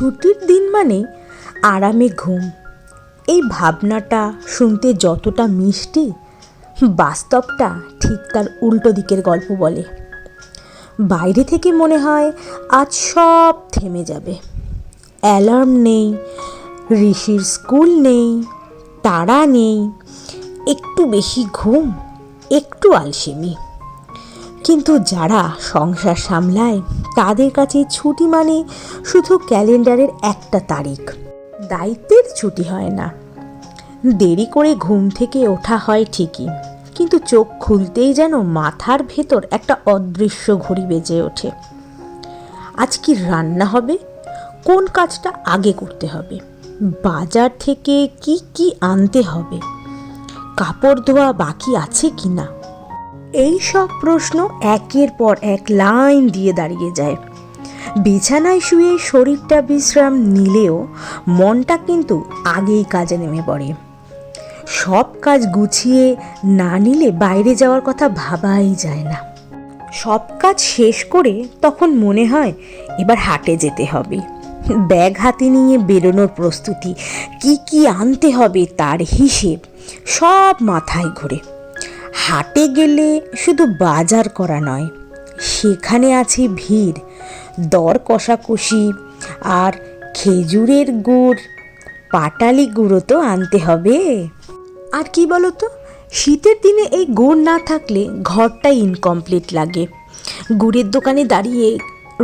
ছুটির দিন মানে আরামে ঘুম, এই ভাবনাটা শুনতে যতটা মিষ্টি, বাস্তবটা ঠিক তার উল্টো দিকের গল্প বলে। বাইরে থেকে মনে হয় আজ সব থেমে যাবে। অ্যালার্ম নেই, ঋষির স্কুল নেই, তারা নেই, একটু বেশি ঘুম, একটু আলসেমি। কিন্তু যারা সংসার সামলায় তাদের কাছে ছুটি মানে শুধু ক্যালেন্ডারের একটা তারিখ। দায়িত্বের ছুটি হয় না। দেরি করে ঘুম থেকে ওঠা হয় ঠিকই, কিন্তু চোখ খুলতেই যেন মাথার ভেতর একটা অদৃশ্য ঘড়ি বেজে ওঠে। আজ কি রান্না হবে, কোন কাজটা আগে করতে হবে, বাজার থেকে কি কি আনতে হবে, কাপড় ধোয়া বাকি আছে কি না, এই সব প্রশ্ন একের পর এক লাইন দিয়ে দাঁড়িয়ে যায়। বিছানায় শুয়ে শরীরটা বিশ্রাম নিলেও মনটা কিন্তু আগেই কাজে নেমে পড়ে। সব কাজ গুছিয়ে না নিলে বাইরে যাওয়ার কথা ভাবাই যায় না। সব কাজ শেষ করে তখন মনে হয় এবার হাটে যেতে হবে। ব্যাগ হাতে নিয়ে বেরোনোর প্রস্তুতি, কি কি আনতে হবে তার হিসেব সব মাথায় ঘোরে। হাটে গেলে শুধু বাজার করা নয়, সেখানে আছে ভিড়, দর কষাকষি, আর খেজুরের গুড়, পাটালি গুঁড়ো তো আনতে হবে। আর কি বলতো, শীতের দিনে এই গুড় না থাকলে ঘরটাই ইনকমপ্লিট লাগে। গুড়ের দোকানে দাঁড়িয়ে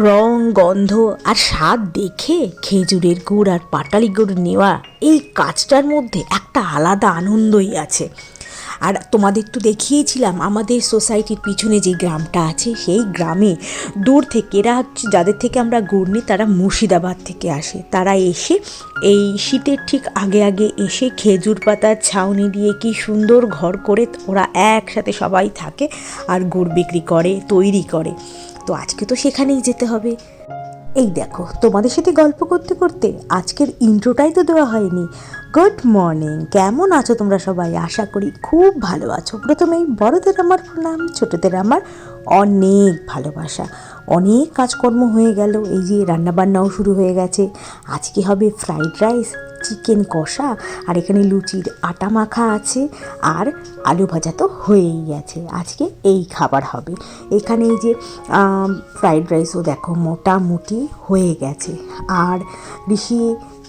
রং, গন্ধ আর স্বাদ দেখে খেজুরের গুড় আর পাটালি গুড় নেওয়া, এই কাজটার মধ্যে একটা আলাদা আনন্দই আছে। আর তোমাদের তো দেখিয়েছিলাম আমাদের সোসাইটির পিছনে যে গ্রামটা আছে, সেই গ্রামে দূর থেকে এরা যাদের থেকে আমরা গুড় নিই তারা মুর্শিদাবাদ থেকে আসে। তারা এসে এই শীতের ঠিক আগে আগে এসে খেজুর পাতার ছাউনি দিয়ে কি সুন্দর ঘর করে ওরা একসাথে সবাই থাকে আর গুড় বিক্রি করে, তৈরি করে। তো আজকে তো সেখানেই যেতে হবে। এই দেখো, তোমাদের সাথে গল্প করতে করতে আজকের ইন্ট্রোটাই তো দেওয়া হয়নি। গুড মর্নিং, কেমন আছো তোমরা সবাই? আশা করি খুব ভালো আছো। প্রথমেই বড়দের আমার প্রণাম, ছোটদের আমার অনেক ভালোবাসা। অনেক কাজকর্ম হয়ে গেল, এই যে রান্নাবান্নাও শুরু হয়ে গেছে। আজকে হবে ফ্রাইড রাইস, চিকেন কষা, আর এখানে লুচির আটা মাখা আছে, আর আলু ভাজা তো হয়েই গেছে। আজকে এই খাবার হবে। এখানে এই যে ফ্রাইড রাইসও দেখো মোটামুটি হয়ে গেছে। আর ঋষি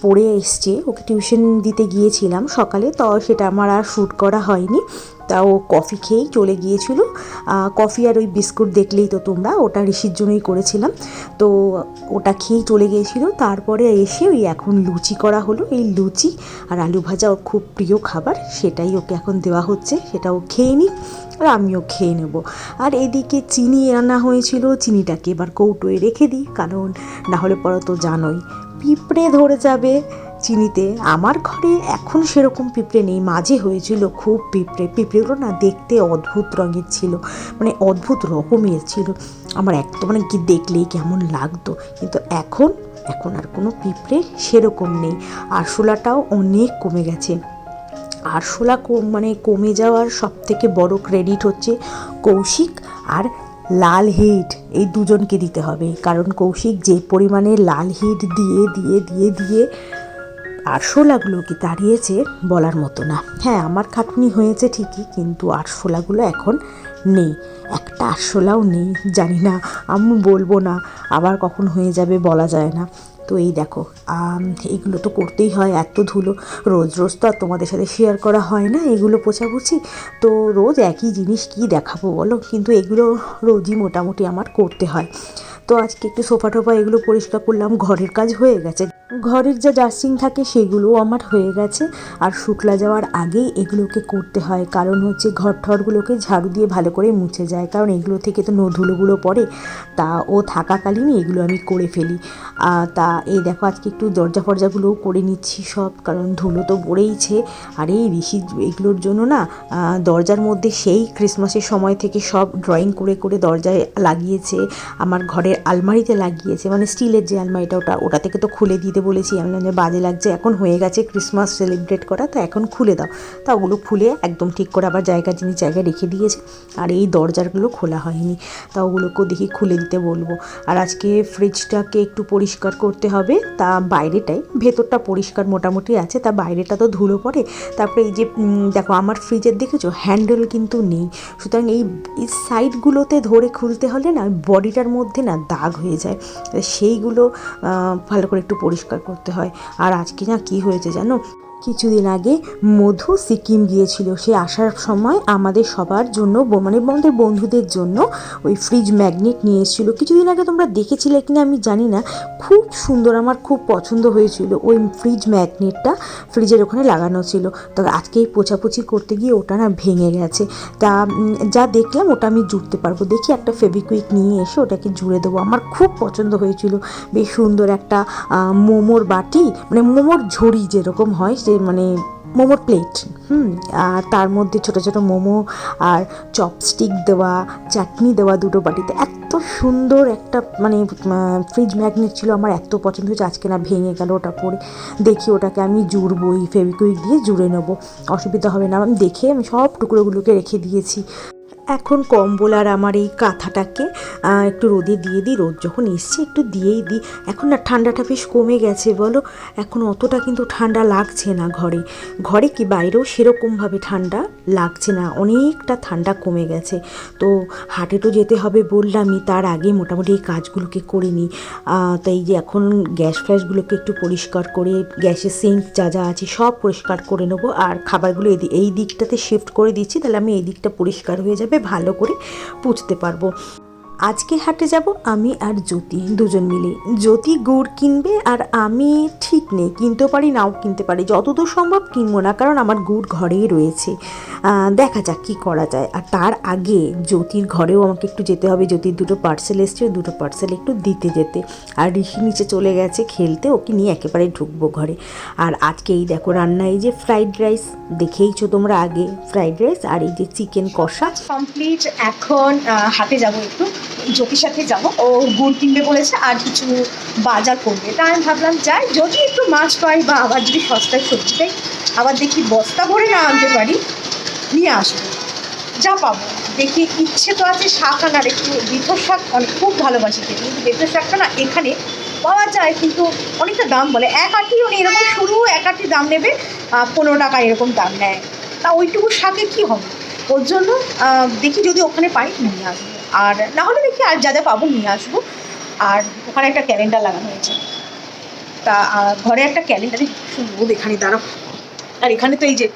পড়ে এসছে, ওকে টিউশন দিতে গিয়েছিলাম সকালে, তো সেটা আমার আর শ্যুট করা হয়নি। তা ও কফি খেয়েই চলে গিয়েছিল। কফি আর ওই বিস্কুট দেখলেই তো তোমরা, ওটা ঋষির জন্যই করেছিলাম। তো ওটা খেয়েই চলে গিয়েছিল। তারপরে এসে ওই এখন লুচি করা হলো। এই লুচি আর আলু ভাজা ওর খুব প্রিয় খাবার, সেটাই ওকে এখন দেওয়া হচ্ছে। সেটা ও খেয়ে নিই আর আমিও খেয়ে নেব। আর এদিকে চিনি আনা হয়েছিল, চিনিটাকে এবার কৌটোয় রেখে দিই, কারণ না হলে পরে তো জানোই পিঁপড়ে ধরে যাবে চিনিতে। আমার ঘরে এখন সেরকম পিঁপড়ে নেই, মাঝে হয়েছিল খুব পিঁপড়েগুলো না দেখতে অদ্ভুত রঙের ছিল, মানে অদ্ভুত রকমের ছিল। আমার একদম মানে কি দেখলেই কেমন লাগতো। কিন্তু এখন আর কোনো পিঁপড়ে সেরকম নেই। আরশোলাটাও অনেক কমে গেছে। আরশোলা মানে কমে যাওয়ার সব থেকে বড় ক্রেডিট হচ্ছে কৌশিক আর লাল হিট, এই দুজনকে দিতে হবে। কারণ কৌশিক যে পরিমাণে লাল হিট দিয়ে দিয়ে দিয়ে দিয়ে আরশোলাগুলোকে তাড়িয়েছে বলার মতো না। হ্যাঁ, আমার খাটুনি হয়েছে ঠিকই, কিন্তু আরশোলাগুলো এখন নেই, একটা আরশোলাও নেই। জানি না, আমি বলবো না, আবার কখন হয়ে যাবে বলা যায় না। তো এই দেখো, এগুলো তো করতেই হয়, এত ধুলো রোজ রোজ তো আর তোমাদের সাথে শেয়ার করা হয় না এগুলো পোছাপুছি। তো রোজ একই জিনিস কি দেখাবো বলো, কিন্তু এগুলো রোজই মোটামুটি আমার করতে হয়। তো আজকে একটু সোফা টোফা এগুলো পরিষ্কার করলাম, ঘরের কাজ হয়ে গেছে। ঘরের যা ডাস্টিং থাকে সেগুলোও আমার হয়ে গেছে। আর শুকলা যাওয়ার আগেই এগুলোকে করতে হয়, কারণ হচ্ছে ঘর ঠরগুলোকে ঝাড়ু দিয়ে ভালো করে মুছে যায়, কারণ এগুলো থেকে তো ধুলোগুলো পড়ে। তা ও থাকাকালীনই এগুলো আমি করে ফেলি। তা এই দেখো, আজকে একটু দরজা ফরজাগুলোও করে নিচ্ছি সব, কারণ ধুলো তো পড়েইছে। আর এই ঋষি এগুলোর জন্য না দরজার মধ্যে সেই ক্রিসমাসের সময় থেকে সব ড্রয়িং করে করে দরজায় লাগিয়েছে, আমার ঘরের আলমারিতে লাগিয়েছে, মানে স্টিলের যে আলমারিটা ওটা থেকে তো খুলে দিতে দিতে বলেছি। আমি যে বাজে লাগছে, এখন হয়ে গেছে ক্রিসমাস সেলিব্রেট করা, তো এখন খুলে দাও। তা ওগুলো খুলে একদম ঠিক করে আবার জিনিস জায়গায় রেখে দিয়েছে। আর এই দরজাগুলো খোলা হয়নি, তা ওগুলোকেও দেখি খুলে দিতে বলবো। আর আজকে ফ্রিজটাকে একটু পরিষ্কার করতে হবে, তা বাইরেটাই, ভেতরটা পরিষ্কার মোটামুটি আছে, তা বাইরেটা তো ধুলো পড়ে। তারপরে এই যে দেখো আমার ফ্রিজের দেখেছো হ্যান্ডেল কিন্তু নেই, সুতরাং এই সাইডগুলোতে ধরে খুলতে হলে না বডিটার মধ্যে না দাগ হয়ে যায়, সেইগুলো ভালো করে একটু পরিষ্কার করতে হয়। আর আজকে না কি হয়েছে জানো, কিছুদিন আগে মধু সিকিম গিয়েছিল, সে আসার সময় আমাদের সবার জন্য মানে আমাদের বন্ধুদের জন্য ওই ফ্রিজ ম্যাগনেট নিয়ে এসেছিলো। কিছুদিন আগে তোমরা দেখেছিলে কিনা আমি জানি না, খুব সুন্দর, আমার খুব পছন্দ হয়েছিল ওই ফ্রিজ ম্যাগনেটটা, ফ্রিজের ওখানে লাগানো ছিল। তো আজকেই পোছাপুছি করতে গিয়ে ওটা না ভেঙে গেছে, তা যা দেখলাম ওটা আমি জুড়তে পারবো, দেখি একটা ফেভিকুইক নিয়ে এসে ওটাকে জুড়ে দেবো। আমার খুব পছন্দ হয়েছিল, বেশ সুন্দর একটা মোমোর বাটি, মানে মোমোর ঝুড়ি যেরকম হয়, যে মানে মোমোর প্লেট, আর তার মধ্যে ছোটো ছোটো মোমো আর চপস্টিক দেওয়া, চাটনি দেওয়া দুটো বাটিতে। এত সুন্দর একটা মানে ফ্রিজ ম্যাগনেট ছিল, আমার এত পছন্দ হয়েছে। আজকে না ভেঙে গেল ওটা পরে, দেখি ওটাকে আমি জুড়বই, ফেভিকুইক দিয়ে জুড়ে নেবো, অসুবিধা হবে না। আমি দেখে আমি সব টুকরোগুলোকে রেখে দিয়েছি। এখন কম্বল আর আমার এই কাঁথাটাকে একটু রোদে দিয়ে দিই, রোদ যখন এসছে একটু দিয়েই দিই। এখন না ঠান্ডাটা বেশ কমে গেছে বলো, এখন অতটা কিন্তু ঠান্ডা লাগছে না, ঘরে কি বাইরেও সেরকমভাবে ঠান্ডা লাগছে না, অনেকটা ঠান্ডা কমে গেছে। তো হাটে তো যেতে হবে বললামই, তার আগে মোটামুটি এই কাজগুলোকে করে নিই। তাই যে এখন গ্যাস ফ্যাসগুলোকে একটু পরিষ্কার করে, গ্যাসের সিঙ্ক যা যা আছে সব পরিষ্কার করে নেবো। আর খাবারগুলো এই দিকটাতে শিফট করে দিচ্ছি, তাহলে আমি এই দিকটা পরিষ্কার হয়ে যাবে, ভালো করে পুছতে পারবো। আজকে হাটে যাব আমি আর জ্যোতি দুজন মিলে। জ্যোতি গুড় কিনবে আর আমি ঠিক নেই, কিনতেও পারি নাও কিনতে পারি, যতদূর সম্ভব কিনবো না, কারণ আমার গুড় ঘরেই রয়েছে। দেখা যাক কী করা যায়। আর তার আগে জ্যোতির ঘরেও আমাকে একটু যেতে হবে, জ্যোতির দুটো পার্সেল এসছে, দুটো পার্সেল একটু দিতে যেতে। আর ঋষি নিচে চলে গেছে খেলতে, ওকে নিয়ে একেবারে ঢুকবো ঘরে। আর আজকে এই দেখো রান্না, এই যে ফ্রাইড রাইস দেখেইছো তোমরা আগে, ফ্রাইড রাইস আর এই যে চিকেন কষা কমপ্লিট। এখন হাটে যাব, একটু জ্যোতির সাথে যাব, ও গুড় কিনবে বলেছে আর কিছু বাজার করবে। তাই আমি ভাবলাম যাই, যদি একটু মাছ পাই বা আবার যদি সস্তায় সবজি পাই, আবার দেখি বস্তা ভরে না আনতে পারি, নিয়ে আসবো যা পাবো। দেখি ইচ্ছে তো আছে শাক আনার, একটু বেথর শাক অনেক খুব ভালোবাসি খেতে, কিন্তু বেথর শাকটা না এখানে পাওয়া যায়, কিন্তু অনেকটা দাম বলে, এক আটি মানে এরকম শুরু, এক আটি দাম নেবে 15 টাকা এরকম দাম নেয়। তা ওইটুকু শাকে কী হবে, ওর জন্য দেখি যদি ওখানে পাই নিয়ে আসবো, আর না হলে দেখি আর যা যা পাবো নিয়ে আসবো। আর ওখানে একটা ক্যালেন্ডার লাগানো হয়েছে, তা ঘরে একটা ক্যালেন্ডারে শুনবো এখানে দাঁড়াও। আর এখানে তো এই যে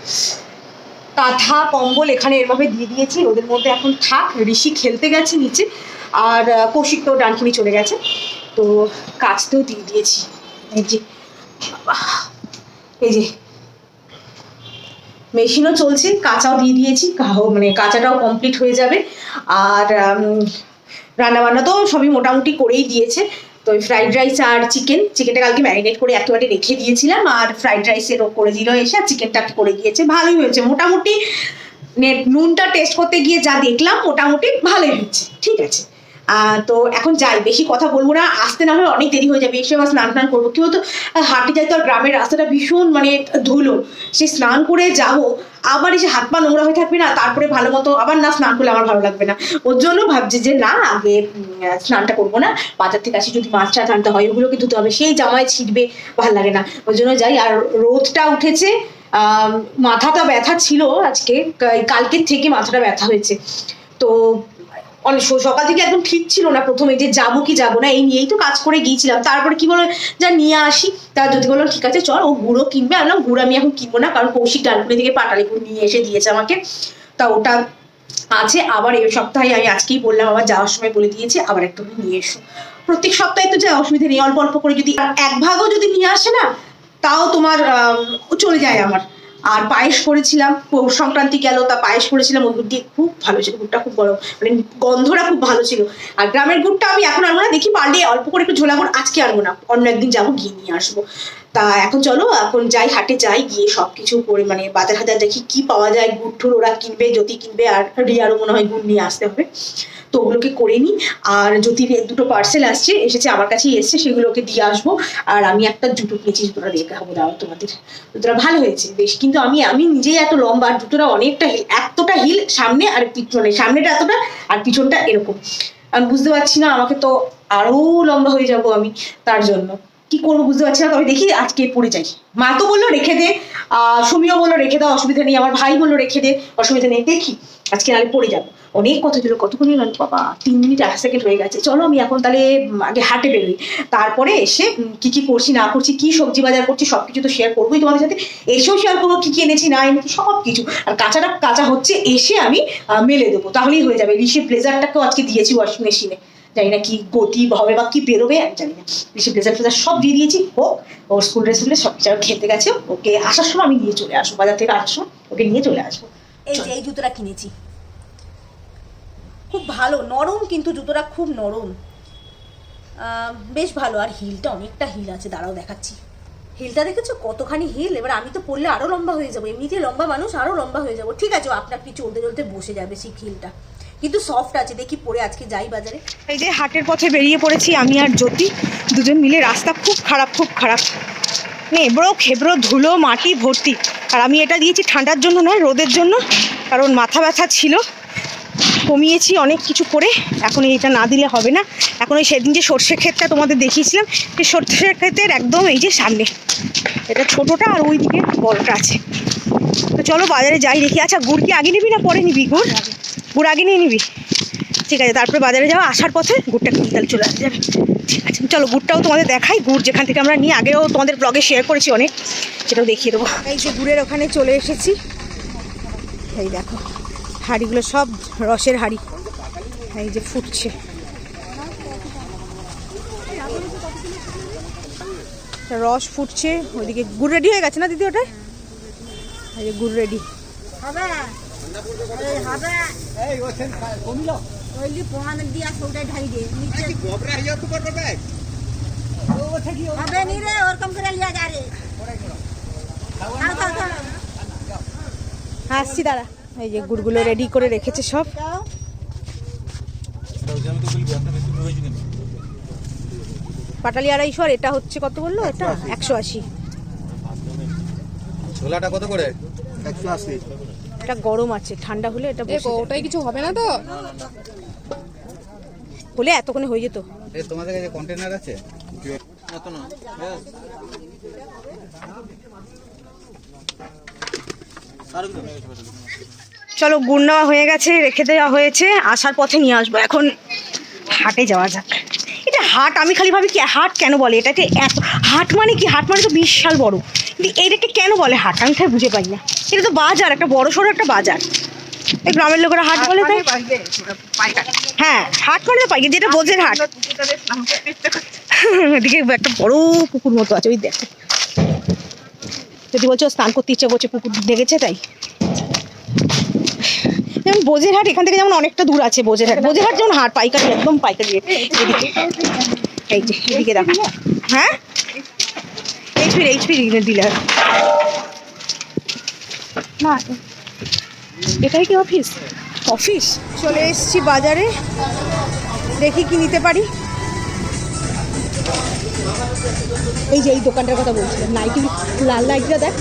কাঁথা কম্বল এখানে এরভাবে দিয়ে দিয়েছি, ওদের মধ্যে এখন থাক। ঋষি খেলতে গেছে নিচে, আর কৌশিক তো ডানকুনি চলে গেছে, তো কাচতেও দিয়ে দিয়েছি। এই যে মেশিনও চলছে, কাঁচাও দিয়ে দিয়েছি, মানে কাঁচাটাও কমপ্লিট হয়ে যাবে। আর রান্নাবান্না তো সবই মোটামুটি করেই দিয়েছে। তো ওই ফ্রাইড রাইস আর চিকেনটা কালকে ম্যারিনেট করে একেবারে রেখে দিয়েছিলাম, আর ফ্রাইড রাইসেরও করে দিল এসে, আর চিকেনটা করে দিয়েছে, ভালোই হয়েছে মোটামুটি। নুনটা টেস্ট করতে গিয়ে যা দেখলাম মোটামুটি ভালোই হচ্ছে, ঠিক আছে। তো এখন যাই, বেশি কথা বলবো না, আসতে না হলে অনেক দেরি হয়ে যাবে, এসে আবার স্নান করবো। কেউ তো হাঁটে যায়, তো আর গ্রামের রাস্তাটা ভীষণ মানে ধুলো, সে স্নান করে যাবো, আবার এসে হাত পা নোংরা হয়ে থাকবে না, তারপরে ভালো মতো আবার না স্নান করলে আমার ভালো লাগবে না। ওর জন্য ভাবছি যে না, আগে স্নানটা করবো না, বাজার থেকে আসি যদি মাছ টাছ আনতে হয় ওগুলোকে ধুতে হবে, সেই জামায় ছিটবে, ভালো লাগে না, ওর জন্য যাই। আর রোদটা উঠেছে, মাথাটা ব্যথা ছিল আজকে, কালকের থেকে মাথাটা ব্যথা হয়েছে। তো অনেক সকাল থেকে একদম ঠিক ছিল না, প্রথমে যে যাবো কি যাবো না এই নিয়েই তো কাজ করে গিয়েছিলাম। তারপরে কি বলো, যা নিয়ে আসি, তার যদি বললাম ঠিক আছে চল, ও গুঁড়ো কিনবে, আমি গুড় আমি এখন কিনবো না, কারণ কৌশিক ডানকুনি থেকে পাটালি গুড় নিয়ে এসে দিয়েছে আমাকে, তা ওটা আছে। আবার এই সপ্তাহে আমি আজকেই বললাম, আবার যাওয়ার সময় বলে দিয়েছি আবার একটু নিয়ে এসো। প্রত্যেক সপ্তাহে তো যা অসুবিধা নেই, অল্প অল্প করে যদি এক ভাগও যদি নিয়ে আসে না, তাও তোমার চলে যায় আমার। আর পায়েস করেছিলাম, পৌষ সংক্রান্তি গেল, তা পায়েস করেছিলাম, ওই গুড় দিয়ে খুব ভালো ছিল, গুড়টা খুব বড়, মানে গন্ধটা খুব ভালো ছিল। আর গ্রামের গুড়টা আমি এখন আনবো না, দেখি পারলে অল্প করে একটু ঝোলা গুড় আজকে আনবো না, অন্য একদিন যাবো গিয়ে নিয়ে আসবো। তা এখন চলো এখন যাই, হাটে যাই, গিয়ে সব কিছু করে মানে বাজার হাজার দেখি কি পাওয়া যায়। গুড় টুর ওরা কিনবে, জ্যোতি কিনবে, আর রিয়ারও মনে হয় গুড় নিয়ে আসতে হবে, তো ওগুলোকে করে নিই। আর জ্যোতির দুটো পার্সেল এসেছে আমার কাছেই এসছে, সেগুলোকে দিয়ে আসবো। আর আমি একটা জুতো কিনেছি, জুতোটা দেখাবো দাও তোমাদের। জুতোটা ভালো হয়েছে বেশ, কিন্তু আমি আমি নিজেই এত লম্বা, আর জুতোটা অনেকটা হিল, এতটা হিল সামনে আর পিছনে, সামনেটা এতটা আর পিছনটা এরকম। আমি বুঝতে পারছি না, আমাকে তো আরো লম্বা হয়ে যাব আমি, তার জন্য কি করবো বুঝতে পারছি না। তবে দেখি আজকে পরে যাই। মা তো বললো রেখে দে, সুমিও বললো রেখে দাও, অসুবিধা নেই, আমার ভাই বললো রেখে দে, অসুবিধা নেই, দেখি আজকে নাহলে পরে যাবো। অনেক কথা ছিল, কতক্ষণ গেল বাবা, 3 মিনিট 8 সেকেন্ড হয়ে গেছে। চলো আমি এখন তাহলে আগে হাটে বেরোই, তারপরে এসে কি কি করছি না করছি, কি সবজি বাজার করছি সবকিছু তো শেয়ার করবোই তোমাদের সাথে। এসেও শেয়ার করবো কি কি এনেছি না এনেছি সব কিছু। আর কাঁচাটা কাঁচা হচ্ছে, এসে আমি মেলে দেবো, তাহলেই হয়ে যাবে। ঋষির ব্লেজারটাকেও আজকে দিয়েছি ওয়াশিং মেশিনে, জানি না কি গতি হবে বা কি বেরোবে আমি জানি না। ঋষি ব্লেজার ফ্লেজার সব দিয়ে দিয়েছি, হোক ওর স্কুল ড্রেস সব কিছু খেলতে গেছে, ওকে আসার সময় আমি নিয়ে চলে আসবো, বাজার থেকে আসার সময় ওকে নিয়ে চলে আসবো। এই যে এই জুতোটা কিনেছি, খুব ভালো, নরম, কিন্তু জুতোটা খুব নরম, বেশ ভালো। আর হিলটা অনেকটা হিল আছে, দাঁড়াও দেখাচ্ছি। হিলটা দেখেছো কতখানি হিল? এবার আমি তো পরলে আরো লম্বা হয়ে যাবো, এমনিতে লম্বা মানুষ, আরো লম্বা হয়ে যাবো। ঠিক আছে, আপনা আপনি চলতে চলতে বসে যাবে সেই হিলটা, কিন্তু সফট আছে। দেখি পরে আজকে যাই বাজারে। এই যে হাটের পথে বেরিয়ে পড়েছি আমি আর জ্যোতি, দুজন মিলে। রাস্তা খুব খারাপ, খুব খারাপ, এবড়ো খেবড়ো, ধুলো মাটি ভর্তি। আর আমি এটা দিয়েছি ঠান্ডার জন্য নয়, রোদের জন্য, কারণ মাথা ব্যথা ছিল, কমিয়েছি অনেক কিছু করে। এখন এইটা না দিলে হবে না। এখন ওই সেদিন যে সর্ষে ক্ষেতটা তোমাদের দেখিয়েছিলাম, সেই সর্ষে ক্ষেতের একদম এই যে সামনে, এটা ছোটোটা আর ওই দিকে বড়টা আছে। তো চলো বাজারে যাই, দেখি। আচ্ছা গুড় কি আগে নিবি না পরে নিবি? গুড় আগে নিয়ে নিবি, ঠিক আছে। তারপরে বাজারে যাওয়া, আসার পথে গুড়টা কিনে তাহলে চলে আসতে যাবে, ঠিক আছে। চলো গুড়টাও তোমাদের দেখাই, গুড় যেখান থেকে আমরা নিয়ে আগেও তোমাদের ব্লগে শেয়ার করেছি অনেক, সেটাও দেখিয়ে দেবো। এই যে গুড়ের ওখানে চলে এসেছি, এই দেখো হাঁড়িগুলো সব রসের হাঁড়ি, এই যে ফুটছে। রস ফুটছে, ওইদিকে গুড় রেডি হয়ে গেছে না দিদি? ওটাই এই যে গুড় রেডি আসছি, দাঁড়া। এই যে গুড়গুলো রেডি করে রেখেছে সব। পাটালি 250, এটা হচ্ছে কত বললো? এটা 180। ছোলাটা কত করে? 180। এটা গরম আছে, ঠান্ডা হলে এটা ওটাই কিছু হবে না তো, বলে এতক্ষণে হয়ে যেত। তোমাদের কাছে কন্টেনার আছে? চলো গুড় নেওয়া হয়ে গেছে, রেখে দেওয়া হয়েছে, আসার পথে নিয়ে আসবো। এখন হাটে যাওয়া যাক। এটা হাট, আমি খালি ভাবি কি হাট কেন বলে এটাকে? এত হাট মানে কি? হাট মানে তো বিশাল বড়, কিন্তু এটাকে কেন বলে হাট আমি খালি বুঝে পাই না। এটা তো বাজার, একটা বড় সড়ো একটা বাজার। এই গ্রামের লোকেরা হাট বলে তাই। হ্যাঁ হাট মানে তো পাইকারি, যেটা বোঝের হাট। এদিকে একটা বড় পুকুর মতো আছে, ওই দেখো। যদি বলছো স্নান করতে ইচ্ছা করছে, পুকুর দেখেছে তাই। যেমন বোঝের হাট এখান থেকে যেমন অনেকটা দূর আছে, বোঝের হাট যেমন হাট পাইকারি, একদম পাইকারি রেট। এদিকে এই যে এদিকে দেখো, হ্যাঁ এইচপি ডিলার না, এটাই কি অফিস? চলে এসেছি বাজারে, দেখি কি নিতে পারি। এই যে এই দোকানটার কথা বলছিলাম, নাইটি, লাল নাইটিটা দেখ।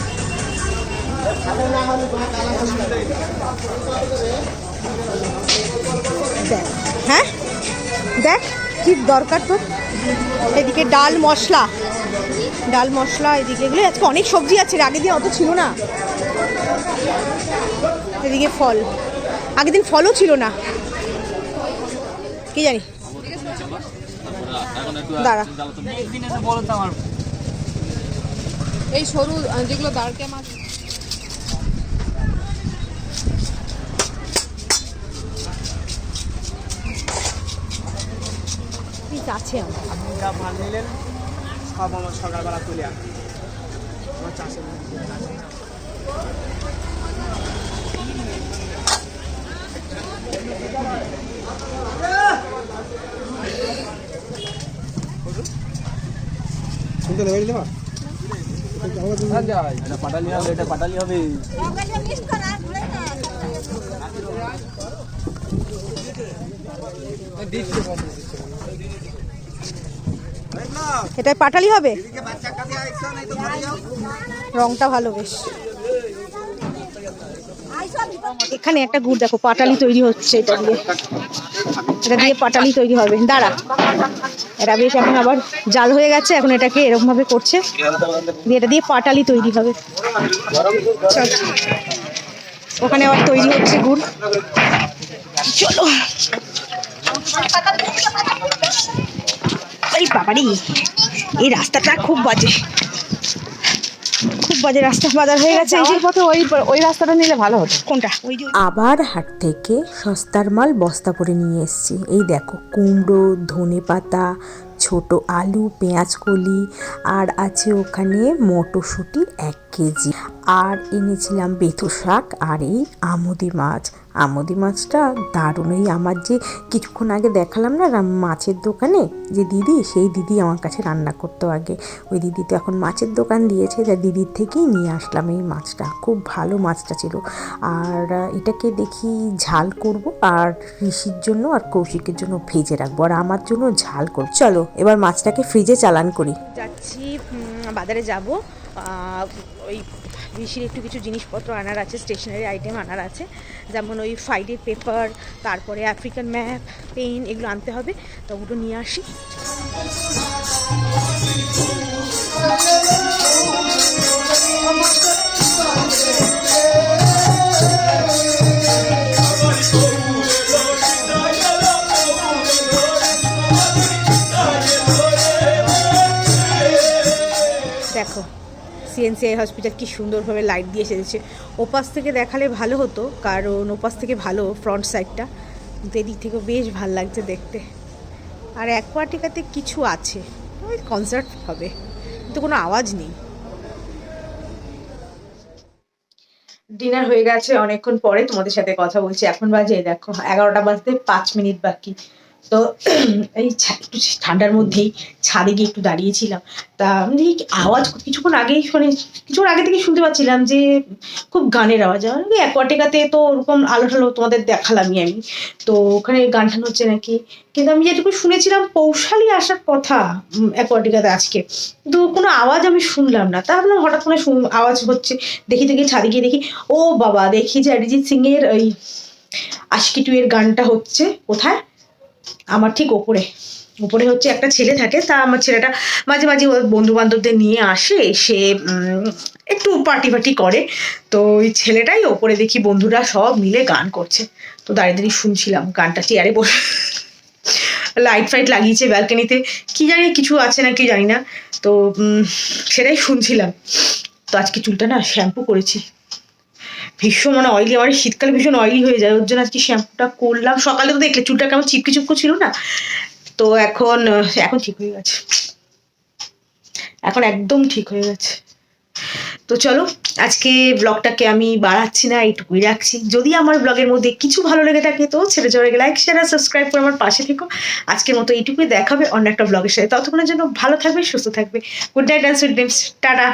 হ্যাঁ দেখ কি দরকার তোর। এদিকে ডাল মশলা, এদিকে এগুলো আজকে অনেক সবজি আছে, আগের দিন অত ছিল না। এদিকে ফল, আগের দিন ফলও ছিল না, কি জানি। দাঁড়া, এই সরু যেগুলো দাঁড়কে মাছ আছে আপনি যা মাল নিলেন সব আমার সকালবেলা তুলে আন, আমার চাষের শুনতে দেবে দেবা এটা পাটালি হবে, এটা পাটালি হবে। এটা পাটালি হবে, রংটা ভালো বেশ। এখানে একটা গুড় দেখো, পাটালি তৈরি হচ্ছে, এটা দিয়ে পাটালি তৈরি হবে। দাঁড়া, এটা বেশ এখন আবার জাল হয়ে গেছে, এখন এটাকে এরকম ভাবে করছে, দিয়ে এটা দিয়ে পাটালি তৈরি হবে। চল, ওখানে আবার তৈরি হচ্ছে গুড়। চলো, এই বাবারি, এই রাস্তাটা খুব বাজে, খুব বাজে রাস্তা। বাজার হয়ে গেছে, এই যে পথে ওই রাস্তাটা নিলে ভালো হতো। কোনটা? ওই যে আবার হাট থেকে সস্তার মাল বস্তা করে নিয়ে এসেছি। এই দেখো, কুমড়ো, ধনেপাতা, ছোট আলু, পেঁয়াজ কলি, আর আছে ওখানে মটরশুঁটি 1 কেজি, আর এনেছিলাম বেথু শাক, আর এই আমুদি মাছ। আমুদি মাছটা দারুণ। এই আমার যে কিছুক্ষণ আগে দেখালাম না মাছের দোকানে যে দিদি, সেই দিদি আমার কাছে রান্না করতো আগে। ওই দিদি তো এখন মাছের দোকান দিয়েছে, যা দিদির থেকেই নিয়ে আসলাম এই মাছটা। খুব ভালো মাছটা ছিল। আর এটাকে দেখি ঝাল করব, আর ঋষির জন্য আর কৌশিকের জন্য ভেজে রাখবো, আর আমার জন্য ঝাল করব। চলো এবার মাছটাকে ফ্রিজে চালান করি। যাচ্ছি, বাজারে যাব, ওই ঋষির একটু কিছু জিনিসপত্র আনার আছে, স্টেশনারি আইটেম আনার আছে, যেমন ওই ফ্রাইডে পেপার, তারপরে আফ্রিকান ম্যাপ, পেন, এগুলো আনতে হবে, তো ওগুলো নিয়ে আসি। দেখো, সিএনসিআই হসপিটাল কি সুন্দরভাবে লাইট দিয়ে সেজেছে। ওপাশ থেকে দেখালে ভালো হতো, কারণ ওপাশ থেকে ভালো ফ্রন্ট সাইডটা, কিন্তু এদিক থেকে বেশ ভালো লাগছে দেখতে। আর অ্যাকোয়াটিকাতে কিছু আছে, ওই কনসার্ট হবে, কিন্তু কোনো আওয়াজ নেই। ডিনার হয়ে গেছে, অনেকক্ষণ পরে তোমাদের সাথে কথা বলছি। এখন বাজে দেখো 11টা বাজতে 5 মিনিট বাকি। তো এই একটু ঠান্ডার মধ্যেই ছাদে গিয়ে একটু দাঁড়িয়েছিলাম। তা আমি আওয়াজ কিছুক্ষণ আগেই কিছুক্ষণ আগে থেকে শুনতে পাচ্ছিলাম যে খুব গানের আওয়াজ। অ্যাকোয়াটিকাতে তো ওরকম আলো ঠালো তোমাদের দেখালামই আমি, তো ওখানে গান টান হচ্ছে নাকি, কিন্তু আমি যেটুকু শুনেছিলাম পৌশালি আসার কথা অ্যাকোয়াটিকাতে আজকে, কিন্তু কোনো আওয়াজ আমি শুনলাম না। তা ভাবলাম হঠাৎ করে আওয়াজ হচ্ছে, দেখি ছাদে গিয়ে দেখি, ও বাবা, দেখি যে অরিজিৎ সিং এর ওই আশিকি 2 এর গানটা হচ্ছে। কোথায়? আমার ঠিক উপরে হচ্ছে একটা ছেলে থাকে, তা আমার ছেলেটা মাঝে মাঝে ওর বন্ধু বান্ধবদের নিয়ে আসে, সে একটু পার্টি করে, তো ওই ছেলেটাই ওপরে দেখি বন্ধুরা সব মিলে গান করছে। তো দাঁড়িয়ে শুনছিলাম গানটা, চেয়ারে বসে, লাইট ফাইট লাগিয়েছে ব্যালকনিতে, কি জানি কিছু আছে না কি জানি না, তো সেটাই শুনছিলাম। তো আজকে চুলটা না শ্যাম্পু করেছি, ভীষণ মানে অয়েলি, আমার শীতকালে ভীষণ অয়েলি হয়ে যায়, ওর জন্য আজকে শ্যাম্পুটা করলাম। সকালে তো দেখলে চুলটা কেমন চিপকে ছিল না, তো এখন ঠিক হয়ে গেছে, এখন একদম ঠিক হয়ে গেছে। তো চলো, আজকে ব্লগটাকে আমি বাড়াচ্ছি না, এইটুকুই রাখছি। যদি আমার ব্লগের মধ্যে কিছু ভালো লেগে থাকে তো ছেড়ে চলে গেলে লাইক, শেয়ার আর সাবস্ক্রাইব করে আমার পাশে থেকো। আজকের মতো এইটুকুই, দেখাবে অন্য একটা ব্লগের সাথে। ততক্ষণের জন্য ভালো থাকবে, সুস্থ থাকবে। Good night and sweet dreams, tata.